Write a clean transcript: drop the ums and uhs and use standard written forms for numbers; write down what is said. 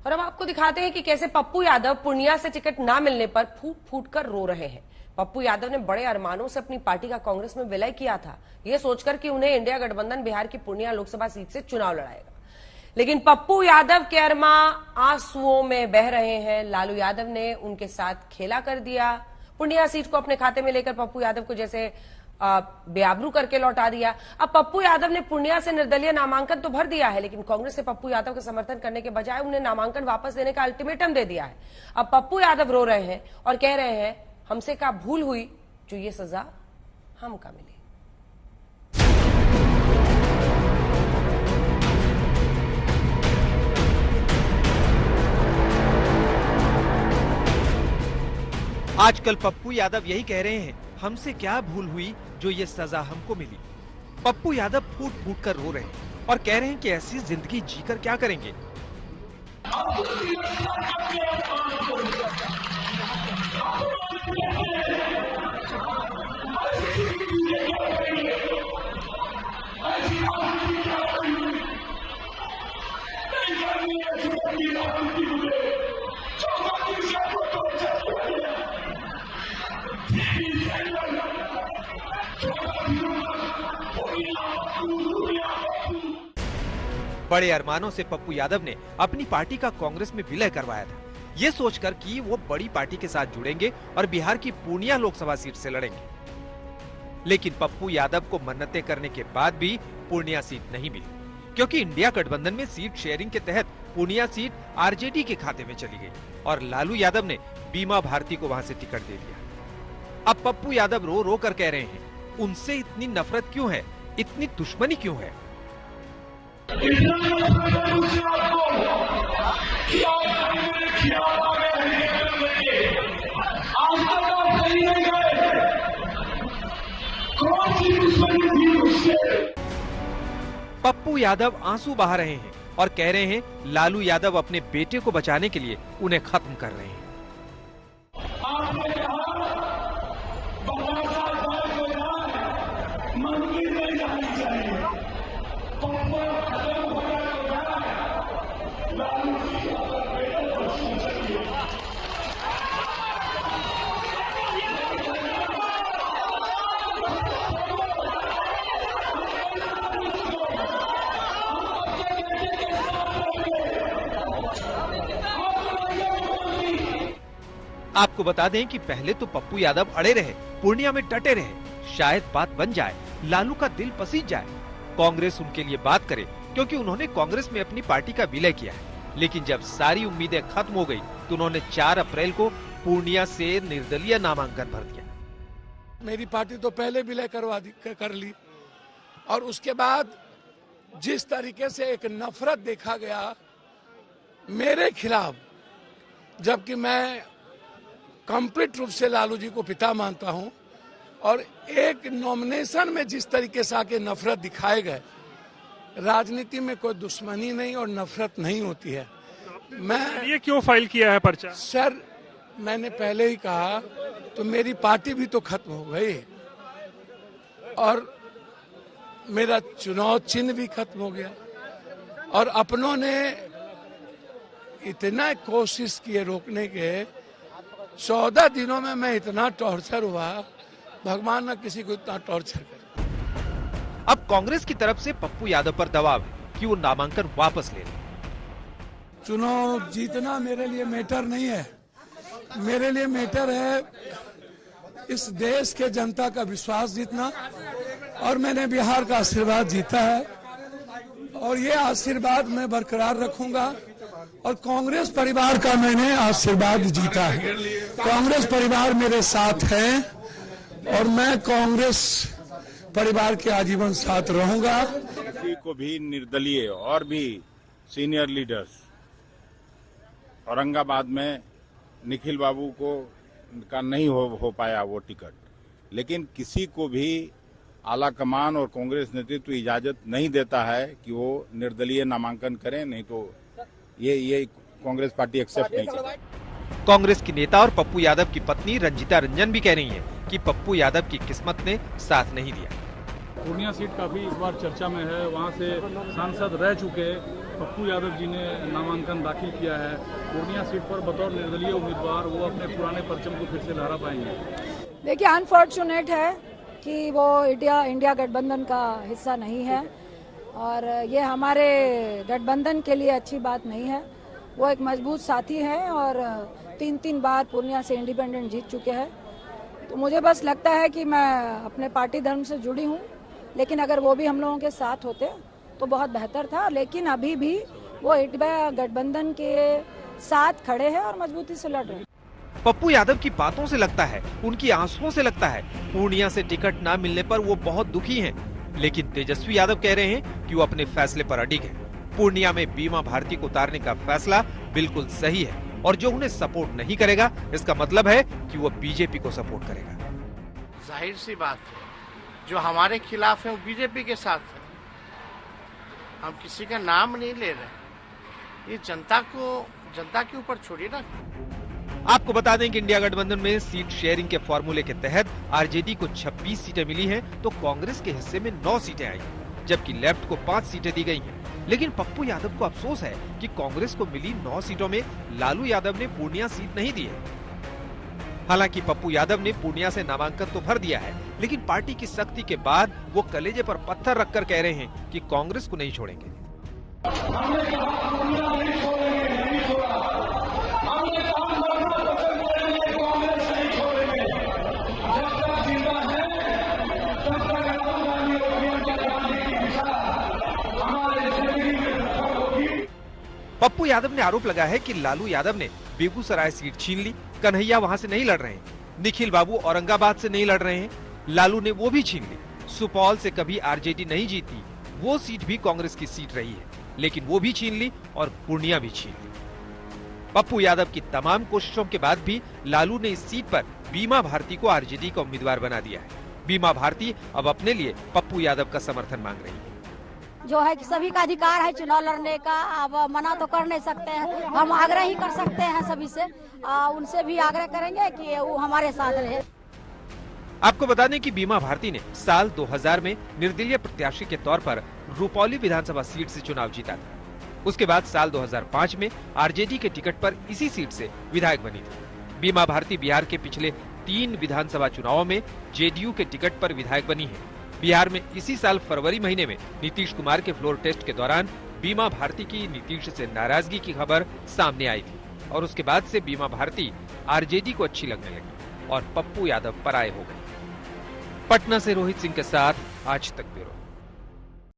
और अब आपको दिखाते हैं कि कैसे पप्पू यादव पूर्णिया से टिकट ना मिलने पर फूट फूट कर रो रहे हैं। पप्पू यादव ने बड़े अरमानों से अपनी पार्टी का कांग्रेस में विलय किया था, ये सोचकर कि उन्हें इंडिया गठबंधन बिहार की पूर्णिया लोकसभा सीट से चुनाव लड़ाएगा। लेकिन पप्पू यादव के अरमा आंसुओं में बह रहे हैं। लालू यादव ने उनके साथ खेला कर दिया। पूर्णिया सीट को अपने खाते में लेकर पप्पू यादव को जैसे बेआबरू करके लौटा दिया। अब पप्पू यादव ने पूर्णिया से निर्दलीय नामांकन तो भर दिया है, लेकिन कांग्रेस ने पप्पू यादव का समर्थन करने के बजाय उन्हें नामांकन वापस देने का अल्टीमेटम दे दिया है। अब पप्पू यादव रो रहे हैं और कह रहे हैं, हमसे क्या भूल हुई जो ये सजा हमका मिली। आजकल पप्पू यादव यही कह रहे हैं, हमसे क्या भूल हुई जो ये सजा हमको मिली। पप्पू यादव फूट फूट कर रो रहे हैं और कह रहे हैं कि ऐसी जिंदगी जीकर क्या करेंगे। बड़े अरमानों से पप्पू यादव ने अपनी पार्टी का कांग्रेस में विलय करवाया था, ये सोचकर कि वो बड़ी पार्टी के साथ जुड़ेंगे और बिहार की पूर्णिया लोकसभा सीट से लड़ेंगे। लेकिन पप्पू यादव को मन्नतें करने के बाद भी पूर्णिया सीट नहीं मिली, क्योंकि इंडिया गठबंधन में सीट शेयरिंग के तहत पूर्णिया सीट आरजेडी के खाते में चली गई और लालू यादव ने बीमा भारती को वहां से टिकट दे दिया। अब पप्पू यादव रो रो कर कह रहे हैं, उनसे इतनी नफरत क्यों है, इतनी दुश्मनी क्यों है। पप्पू यादव आंसू बहा रहे हैं और कह रहे हैं, लालू यादव अपने बेटे को बचाने के लिए उन्हें खत्म कर रहे हैं। आपको बता दें कि पहले तो पप्पू यादव अड़े रहे, पूर्णिया में डटे रहे, शायद बात बन जाए, लालू का दिल पसीज जाए, कांग्रेस उनके लिए बात करे, क्योंकि उन्होंने कांग्रेस में अपनी पार्टी का विलय किया है। लेकिन जब सारी उम्मीदें खत्म हो गई तो उन्होंने 4 अप्रैल को पूर्णिया से निर्दलीय नामांकन भर दिया। मेरी पार्टी तो पहले विलय कर ली और उसके बाद जिस तरीके से एक नफरत देखा गया मेरे खिलाफ, जबकि मैं कंप्लीट रूप से लालू जी को पिता मानता हूं, और एक नॉमिनेशन में जिस तरीके से आके नफरत दिखाए गए, राजनीति में कोई दुश्मनी नहीं और नफरत नहीं होती है। मैं ये क्यों फाइल किया है पर्चा? सर, मैंने पहले ही कहा, तो मेरी पार्टी भी तो खत्म हो गई और मेरा चुनाव चिन्ह भी खत्म हो गया और अपनों ने इतना कोशिश किए रोकने के, 14 दिनों में मैं इतना टॉर्चर हुआ, भगवान न किसी को इतना टॉर्चर करे। अब कांग्रेस की तरफ से पप्पू यादव पर दबाव है कि वो नामांकन वापस ले लें। चुनाव जीतना मेरे लिए मैटर नहीं है, मेरे लिए मैटर है इस देश के जनता का विश्वास जीतना, और मैंने बिहार का आशीर्वाद जीता है और ये आशीर्वाद मैं बरकरार रखूंगा। और कांग्रेस परिवार का मैंने आशीर्वाद जीता है, कांग्रेस परिवार मेरे साथ है और मैं कांग्रेस परिवार के आजीवन साथ रहूंगा। किसी को भी निर्दलीय और भी सीनियर लीडर्स, औरंगाबाद में निखिल बाबू का नहीं हो पाया वो टिकट, लेकिन किसी को भी आला कमान और कांग्रेस नेतृत्व इजाजत नहीं देता है कि वो निर्दलीय नामांकन करें, नहीं तो ये कांग्रेस पार्टी एक्सेप्ट नहीं करेगी। कांग्रेस की नेता और पप्पू यादव की पत्नी रंजीता रंजन भी कह रही हैं कि पप्पू यादव की किस्मत ने साथ नहीं दिया। पूर्णिया सीट काफी इस बार चर्चा में है, वहां से सांसद रह चुके पप्पू यादव जी ने नामांकन दाखिल किया है। पूर्णिया सीट पर बतौर निर्दलीय उम्मीदवार वो अपने पुराने परचम को फिर से लहरा पाएंगे? देखिए, अनफॉर्चुनेट है कि वो इंडिया गठबंधन का हिस्सा नहीं है और ये हमारे गठबंधन के लिए अच्छी बात नहीं है। वो एक मजबूत साथी है और 3 बार पूर्णिया से इंडिपेंडेंट जीत चुके हैं। तो मुझे बस लगता है कि मैं अपने पार्टी धर्म से जुड़ी हूँ, लेकिन अगर वो भी हम लोगों के साथ होते तो बहुत बेहतर था। लेकिन अभी भी वो इंडिया गठबंधन के साथ खड़े हैं और मजबूती से लड़ रहे हैं। पप्पू यादव की बातों से लगता है, उनकी आंसुओं से लगता है पूर्णिया से टिकट न मिलने पर वो बहुत दुखी हैं। लेकिन तेजस्वी यादव कह रहे हैं कि वो अपने फैसले पर अडिग है। पूर्णिया में बीमा भारती को उतारने का फैसला बिल्कुल सही है और जो उन्हें सपोर्ट नहीं करेगा इसका मतलब है कि वो बीजेपी को सपोर्ट करेगा। जाहिर सी बात है, जो हमारे खिलाफ है वो बीजेपी के साथ है। हम किसी का नाम नहीं ले रहे, ये जनता के ऊपर छोड़िए ना। आपको बता दें कि इंडिया गठबंधन में सीट शेयरिंग के फॉर्मूले के तहत आरजेडी को 26 सीटें मिली हैं, तो कांग्रेस के हिस्से में 9 सीटें आई, जबकि लेफ्ट को 5 सीटें दी गई हैं। लेकिन पप्पू यादव को अफसोस है कि कांग्रेस को मिली 9 सीटों में लालू यादव ने पूर्णिया सीट नहीं दी है। हालांकि पप्पू यादव ने पूर्णिया से नामांकन तो भर दिया है, लेकिन पार्टी की सख्ती के बाद वो कलेजे पर पत्थर रखकर कह रहे हैं कि कांग्रेस को नहीं छोड़ेंगे। पप्पू यादव ने आरोप लगाया है कि लालू यादव ने बेगूसराय सीट छीन ली, कन्हैया वहां से नहीं लड़ रहे हैं, निखिल बाबू औरंगाबाद से नहीं लड़ रहे हैं, लालू ने वो भी छीन ली। सुपौल से कभी आरजेडी नहीं जीती, वो सीट भी कांग्रेस की सीट रही है, लेकिन वो भी छीन ली और पूर्णिया भी छीन ली। पप्पू यादव की तमाम कोशिशों के बाद भी लालू ने इस सीट पर बीमा भारती को आरजेडी का उम्मीदवार बना दिया है। बीमा भारती अब अपने लिए पप्पू यादव का समर्थन मांग रही है। जो है कि सभी का अधिकार है चुनाव लड़ने का, अब मना तो कर नहीं सकते हैं, हम आग्रह ही कर सकते हैं सभी से, उनसे भी आग्रह करेंगे कि वो हमारे साथ रहे। आपको बता दें कि बीमा भारती ने साल 2000 में निर्दलीय प्रत्याशी के तौर पर रुपौली विधानसभा सीट से चुनाव जीता था। उसके बाद साल 2005 में आरजेडी के टिकट पर इसी सीट से विधायक बनी थी। बीमा भारती बिहार के पिछले 3 विधानसभा चुनावों में जेडीयू के टिकट पर विधायक बनी है। बिहार में इसी साल फरवरी महीने में नीतीश कुमार के फ्लोर टेस्ट के दौरान बीमा भारती की नीतीश से नाराजगी की खबर सामने आई थी और उसके बाद से बीमा भारती आरजेडी को अच्छी लगने लगी और पप्पू यादव पराये हो गए। पटना से रोहित सिंह के साथ आज तक ब्यूरो।